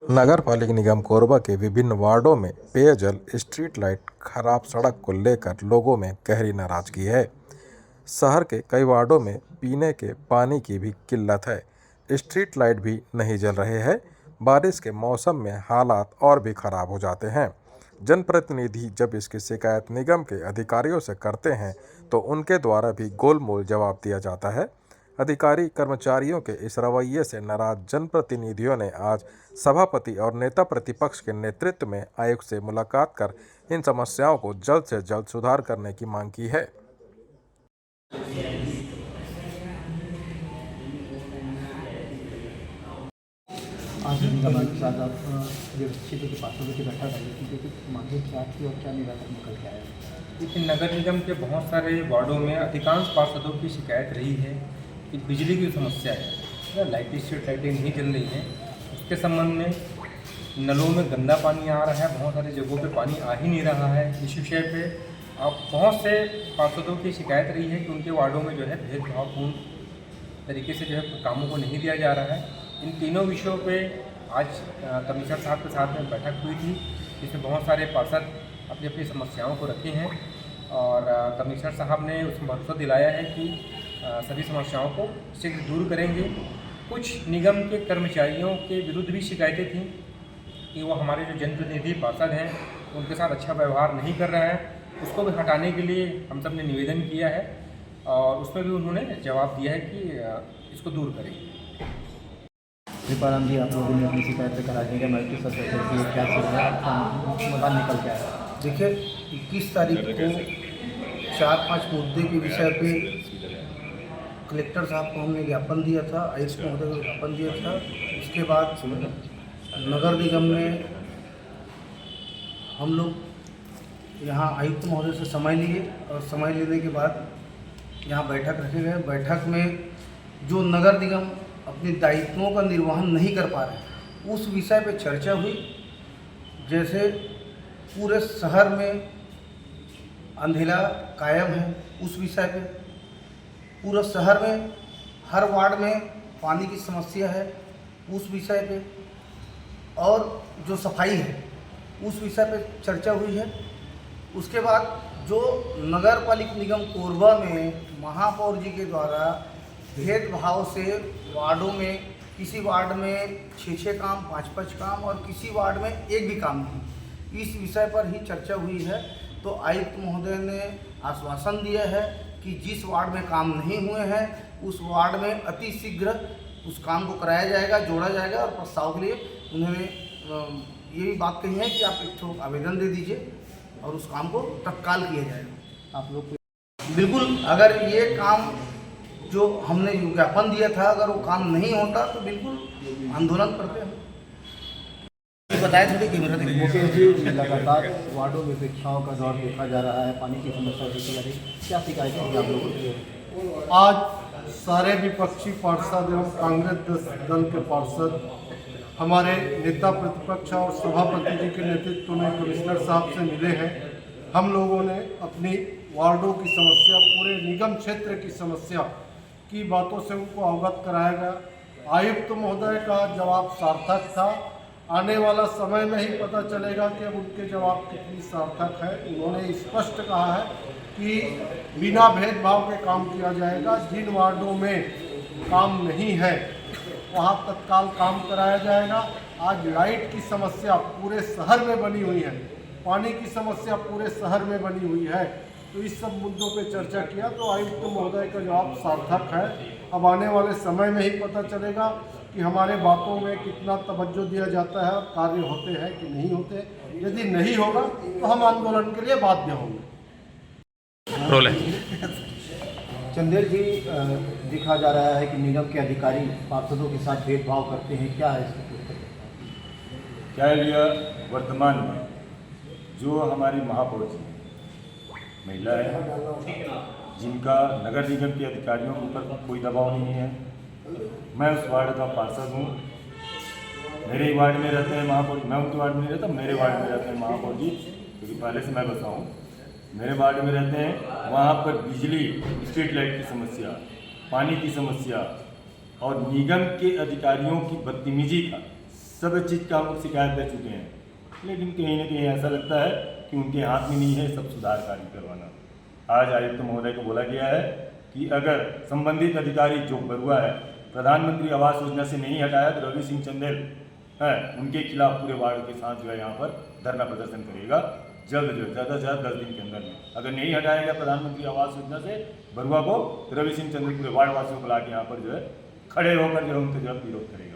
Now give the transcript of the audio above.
नगर पालिक निगम कोरबा के विभिन्न वार्डों में पेयजल, स्ट्रीट लाइट, खराब सड़क को लेकर लोगों में गहरी नाराजगी है। शहर के कई वार्डों में पीने के पानी की भी किल्लत है। स्ट्रीट लाइट भी नहीं जल रहे हैं। बारिश के मौसम में हालात और भी खराब हो जाते हैं। जनप्रतिनिधि जब इसकी शिकायत निगम के अधिकारियों से करते हैं तो उनके द्वारा भी गोलमोल जवाब दिया जाता है। अधिकारी कर्मचारियों के इस रवैये से नाराज जनप्रतिनिधियों ने आज सभापति और नेता प्रतिपक्ष के नेतृत्व में आयुक्त से मुलाकात कर इन समस्याओं को जल्द से जल्द सुधार करने की मांग की है। आज निगम के साथ आप व्यवस्थित के पार्षदों की बैठक आई थी, क्योंकि मांगे क्या थी और क्या निराकरण निकल के आया? लेकिन नगर निगम के बहुत सारे वार्डों में अधिकांश पार्षदों की शिकायत रही है कि बिजली की समस्या है, लाइट स्ट्रीट लाइटें नहीं जल रही हैं। उसके संबंध में नलों में गंदा पानी आ रहा है, बहुत सारी जगहों पे पानी आ ही नहीं रहा है। इस विषय पे अब बहुत से पार्षदों की शिकायत रही है कि उनके वार्डों में जो है भेदभावपूर्ण तरीके से जो है कामों को नहीं दिया जा रहा है। इन तीनों विषयों पे आज कमिश्नर साहब के साथ में बैठक हुई थी, जिसमें बहुत सारे पार्षद अपनी अपनी समस्याओं को रखे हैं और कमिश्नर साहब ने उसमें भरोसा दिलाया है कि सभी समस्याओं को शीघ्र दूर करेंगे। कुछ निगम के कर्मचारियों के विरुद्ध भी शिकायतें थीं कि वो हमारे जो जनप्रतिनिधि पार्षद हैं उनके साथ अच्छा व्यवहार नहीं कर रहा है। उसको भी हटाने के लिए हम सब ने निवेदन किया है और उसमें भी उन्होंने जवाब दिया है कि इसको दूर करेंगे। कृपाराम जी, आप लोगों ने अपनी शिकायत लेकर आज निगम आयुक्त के साथ बैठक की, क्या समाधान निकल के आया? देखिए, 21 तारीख को 4-5 मुद्दे के विषय पे कलेक्टर साहब को हमने ज्ञापन दिया था, आयुक्त महोदय को ज्ञापन दिया था। उसके बाद नगर निगम में हम लोग यहाँ आयुक्त महोदय से समय लिए और समय लेने के बाद यहाँ बैठक रखे गए। बैठक में जो नगर निगम अपने दायित्वों का निर्वहन नहीं कर पा रहे, उस विषय पे चर्चा हुई। जैसे पूरे शहर में अंधेरा कायम है, उस विषय पे पूरा शहर में हर वार्ड में पानी की समस्या है, उस विषय पे, और जो सफाई है उस विषय पे चर्चा हुई है। उसके बाद जो नगर पालिक निगम कोरबा में महापौर जी के द्वारा भेदभाव से वार्डों में, किसी वार्ड में 6-6 काम, 5-5 काम और किसी वार्ड में एक भी काम नहीं, इस विषय पर ही चर्चा हुई है। तो आयुक्त महोदय ने आश्वासन दिया है कि जिस वार्ड में काम नहीं हुए हैं उस वार्ड में अति शीघ्र उस काम को कराया जाएगा, जोड़ा जाएगा। और प्रस्ताव के लिए उन्होंने ये भी बात कही है कि आप एक ठो आवेदन दे दीजिए और उस काम को तत्काल किया जाएगा। आप लोग बिल्कुल, अगर ये काम जो हमने ज्ञापन दिया था अगर वो काम नहीं होता तो बिल्कुल आंदोलन करते हैं। बताया थोड़ी कैमरा देखिए। मुकेश जी, लगातार वार्डों में उपेक्षाओं का दौर देखा जा रहा है, पानी की समस्या देखी जा रही है, क्या शिकायतें हैं आप लोगों की? आज सारे विपक्षी पार्षद एवं कांग्रेस दल के पार्षद हमारे नेता प्रतिपक्ष और सभापति जी के नेतृत्व में कमिश्नर साहब से मिले हैं। हम लोगों ने अपनी वार्डों की समस्या, पूरे निगम क्षेत्र की समस्या की बातों से उनको अवगत कराया गया। आयुक्त महोदय का जवाब सार्थक था। आने वाला समय में ही पता चलेगा कि अब उनके जवाब कितनी सार्थक है। उन्होंने स्पष्ट कहा है कि बिना भेदभाव के काम किया जाएगा। जिन वार्डों में काम नहीं है वहाँ तत्काल काम कराया जाएगा। आज लाइट की समस्या पूरे शहर में बनी हुई है, पानी की समस्या पूरे शहर में बनी हुई है। तो इस सब मुद्दों पे चर्चा किया तो आयुक्त महोदय का जवाब सार्थक है। अब आने वाले समय में ही पता चलेगा कि हमारे बातों में कितना तवज्जो दिया जाता है और कार्य होते हैं कि नहीं होते। यदि नहीं होगा तो हम आंदोलन के लिए बाध्य होंगे। चंदेल जी, देखा जा रहा है कि निगम के अधिकारी पार्षदों के साथ भेदभाव करते हैं, क्या है इसका? क्या है, वर्तमान में जो हमारी महापौर जी महिला है, जिनका नगर निगम के अधिकारियों के ऊपर कोई दबाव नहीं है। मैं उस वार्ड का पार्षद हूँ, मेरे ही वार्ड में रहते हैं महापौर। मैं उनके वार्ड में नहीं रहता, मेरे वार्ड में रहते हैं महापौर जी, क्योंकि पहले से मैं बसा हूँ, मेरे वार्ड में रहते हैं। वहाँ पर बिजली, स्ट्रीट लाइट की समस्या, पानी की समस्या और निगम के अधिकारियों की बदतमीजी का सब चीज़ का हम लोग शिकायत दे चुके हैं, लेकिन कहीं ना कहीं ऐसा लगता है कि उनके हाथ में नहीं है सब सुधार कार्य करवाना। आज आयुक्त महोदय को बोला गया है कि अगर संबंधित अधिकारी जो बरुआ है प्रधानमंत्री आवास योजना से नहीं हटाया तो रवि सिंह चंदेल है उनके खिलाफ पूरे वार्ड के साथ जो है यहाँ पर धरना प्रदर्शन करेगा जल्द जो ज़्यादा से ज़्यादा 10 दिन के अंदर में। अगर नहीं हटाया गया प्रधानमंत्री आवास योजना से बरुआ को तो रवि सिंह चंदेल पूरे वार्ड वासियों को ला के यहाँ पर जो है खड़े होकर जो है उनके जो है विरोध करेगा।